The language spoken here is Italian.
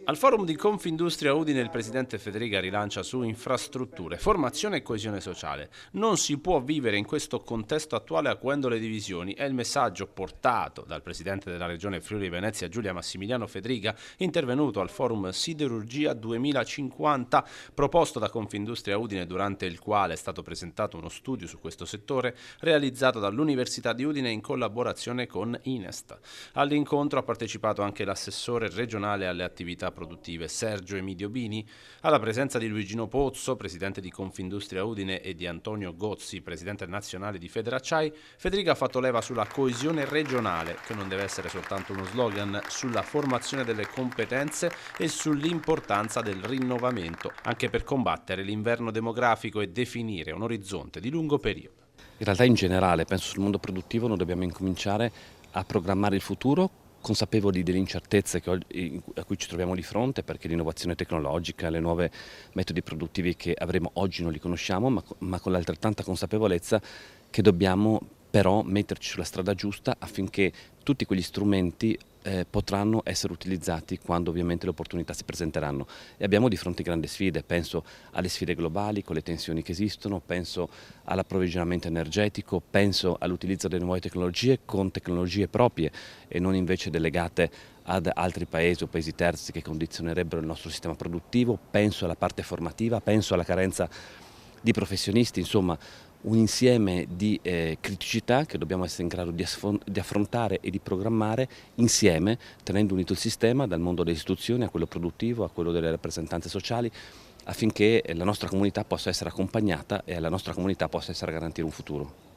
Al forum di Confindustria Udine il presidente Federica rilancia su infrastrutture, formazione e coesione sociale. Non si può vivere in questo contesto attuale acuendo le divisioni, è il messaggio portato dal presidente della regione Friuli Venezia Giulia Massimiliano Federica, intervenuto al forum Siderurgia 2050 proposto da Confindustria Udine, durante il quale è stato presentato uno studio su questo settore realizzato dall'Università di Udine in collaborazione con Inest. All'incontro ha partecipato anche l'assessore regionale alle attività produttive Sergio Emidio Bini. Alla presenza di Luigino Pozzo, presidente di Confindustria Udine, e di Antonio Gozzi, presidente nazionale di Federacciai, Federica ha fatto leva sulla coesione regionale, che non deve essere soltanto uno slogan, sulla formazione delle competenze e sull'importanza del rinnovamento, anche per combattere l'inverno demografico e definire un orizzonte di lungo periodo. In realtà in generale, penso sul mondo produttivo, noi dobbiamo incominciare a programmare il futuro, consapevoli delle incertezze a cui ci troviamo di fronte, perché l'innovazione tecnologica, le nuove metodi produttivi che avremo oggi non li conosciamo, ma con l'altrettanta consapevolezza che dobbiamo però metterci sulla strada giusta affinché tutti quegli strumenti potranno essere utilizzati quando ovviamente le opportunità si presenteranno. E abbiamo di fronte grandi sfide, penso alle sfide globali con le tensioni che esistono, penso all'approvvigionamento energetico, penso all'utilizzo delle nuove tecnologie con tecnologie proprie e non invece delegate ad altri paesi o paesi terzi che condizionerebbero il nostro sistema produttivo, penso alla parte formativa, penso alla carenza di professionisti, insomma un insieme di criticità che dobbiamo essere in grado di affrontare e di programmare insieme, tenendo unito il sistema dal mondo delle istituzioni a quello produttivo, a quello delle rappresentanze sociali, affinché la nostra comunità possa essere accompagnata e alla nostra comunità possa essere garantito un futuro.